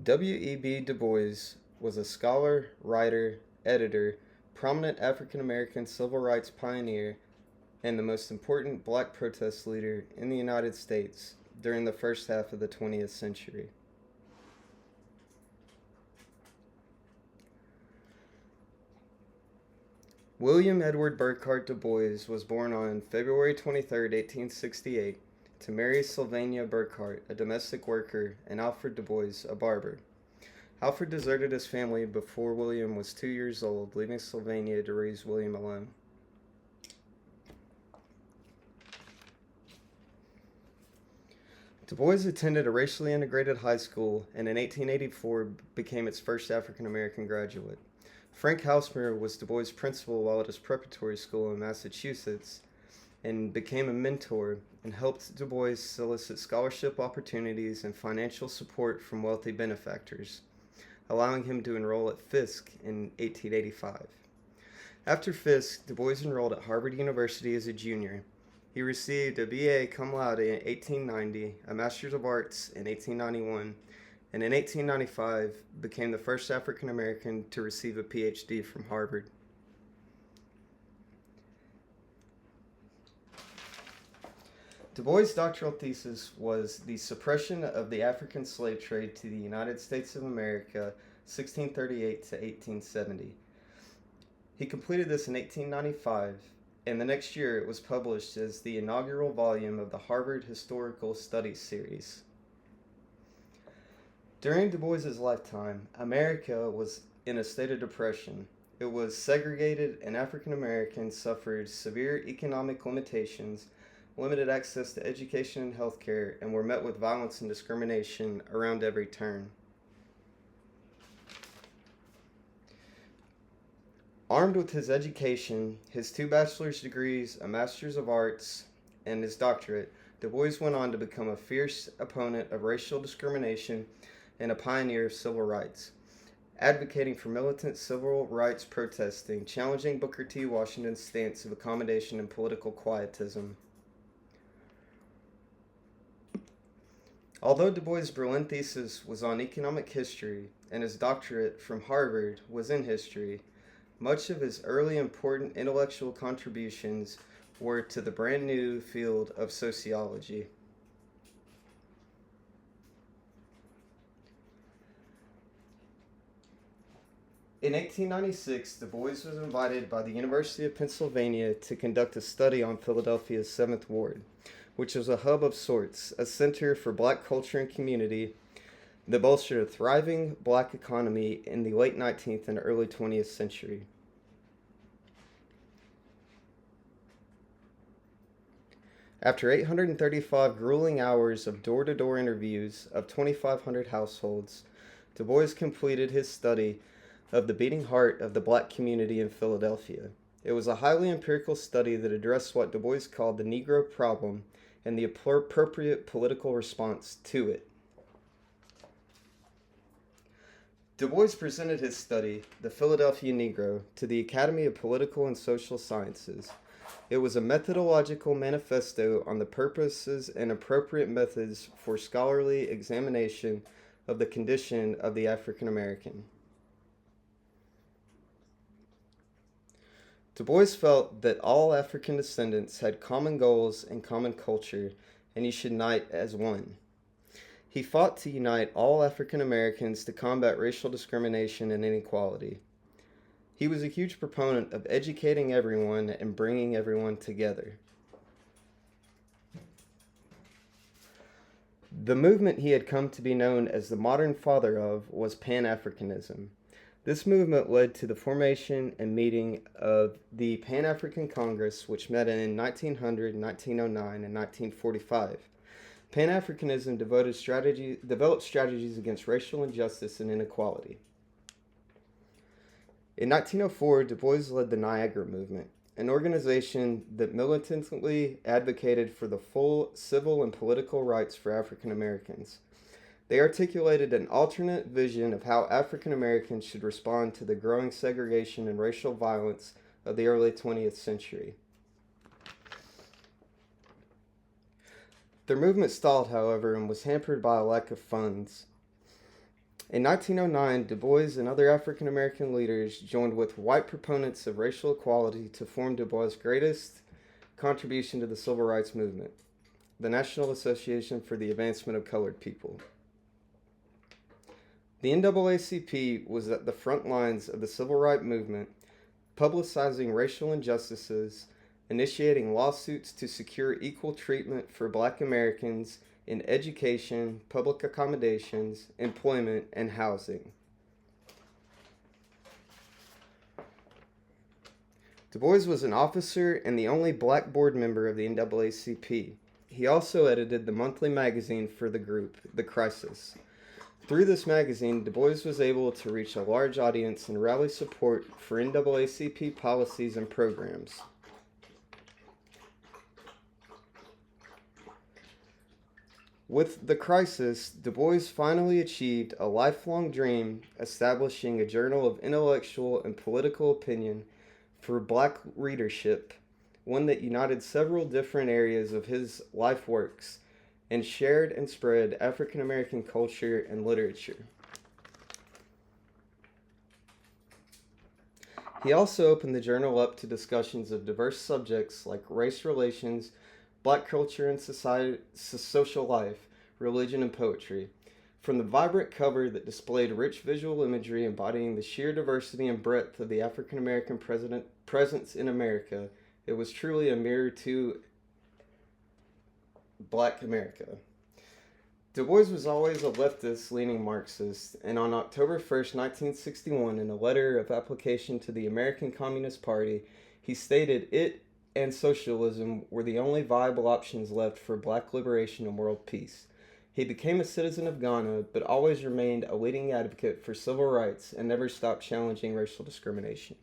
W.E.B. Du Bois was a scholar, writer, editor, prominent African American civil rights pioneer, and the most important black protest leader in the United States during the first half of the 20th century. William Edward Burghardt Du Bois was born on February 23, 1868, to Mary Sylvania Burghardt, a domestic worker, and Alfred Du Bois, a barber. Alfred deserted his family before William was 2 years old, leaving Sylvania to raise William alone. Du Bois attended a racially integrated high school and in 1884 became its first African American graduate. Frank Hausmer was Du Bois' principal while at his preparatory school in Massachusetts and became a mentor and helped Du Bois solicit scholarship opportunities and financial support from wealthy benefactors, allowing him to enroll at Fisk in 1885. After Fisk, Du Bois enrolled at Harvard University as a junior. He received a B.A. cum laude in 1890, a Master's of Arts in 1891, and in 1895 became the first African American to receive a Ph.D. from Harvard. Du Bois' doctoral thesis was The Suppression of the African Slave Trade to the United States of America, 1638 to 1870. He completed this in 1895, and the next year it was published as the inaugural volume of the Harvard Historical Studies series. During Du Bois' lifetime, America was in a state of depression. It was segregated, and African Americans suffered severe economic limitations, limited access to education and healthcare, and were met with violence and discrimination around every turn. Armed with his education, his 2 bachelor's degrees, a Master's of Arts, and his doctorate, Du Bois went on to become a fierce opponent of racial discrimination and a pioneer of civil rights, advocating for militant civil rights protesting, challenging Booker T. Washington's stance of accommodation and political quietism. Although Du Bois' Berlin thesis was on economic history and his doctorate from Harvard was in history, much of his early important intellectual contributions were to the brand new field of sociology. In 1896, Du Bois was invited by the University of Pennsylvania to conduct a study on Philadelphia's 7th Ward, which was a hub of sorts, a center for black culture and community that bolstered a thriving black economy in the late 19th and early 20th century. After 835 grueling hours of door-to-door interviews of 2,500 households, Du Bois completed his study of the beating heart of the black community in Philadelphia. It was a highly empirical study that addressed what Du Bois called the Negro problem and the appropriate political response to it. Du Bois presented his study, The Philadelphia Negro, to the Academy of Political and Social Sciences. It was a methodological manifesto on the purposes and appropriate methods for scholarly examination of the condition of the African American. Du Bois felt that all African descendants had common goals and common culture, and he should unite as one. He fought to unite all African Americans to combat racial discrimination and inequality. He was a huge proponent of educating everyone and bringing everyone together. The movement he had come to be known as the modern father of was Pan-Africanism. This movement led to the formation and meeting of the Pan-African Congress, which met in 1900, 1909, and 1945. Pan-Africanism developed strategies against racial injustice and inequality. In 1904, Du Bois led the Niagara Movement, an organization that militantly advocated for the full civil and political rights for African Americans. They articulated an alternate vision of how African Americans should respond to the growing segregation and racial violence of the early 20th century. Their movement stalled, however, and was hampered by a lack of funds. In 1909, Du Bois and other African American leaders joined with white proponents of racial equality to form Du Bois' greatest contribution to the civil rights movement, the National Association for the Advancement of Colored People. The NAACP was at the front lines of the civil rights movement, publicizing racial injustices, initiating lawsuits to secure equal treatment for black Americans in education, public accommodations, employment, and housing. Du Bois was an officer and the only black board member of the NAACP. He also edited the monthly magazine for the group, The Crisis. Through this magazine, Du Bois was able to reach a large audience and rally support for NAACP policies and programs. With The Crisis, Du Bois finally achieved a lifelong dream, establishing a journal of intellectual and political opinion for black readership, one that united several different areas of his life works and shared and spread African American culture and literature. He also opened the journal up to discussions of diverse subjects like race relations, black culture and society, social life, religion, and poetry. From the vibrant cover that displayed rich visual imagery embodying the sheer diversity and breadth of the African American presence in America, it was truly a mirror to Black America. Du Bois was always a leftist-leaning Marxist, and on October 1st, 1961, in a letter of application to the American Communist Party, he stated it and socialism were the only viable options left for black liberation and world peace. He became a citizen of Ghana, but always remained a leading advocate for civil rights and never stopped challenging racial discrimination.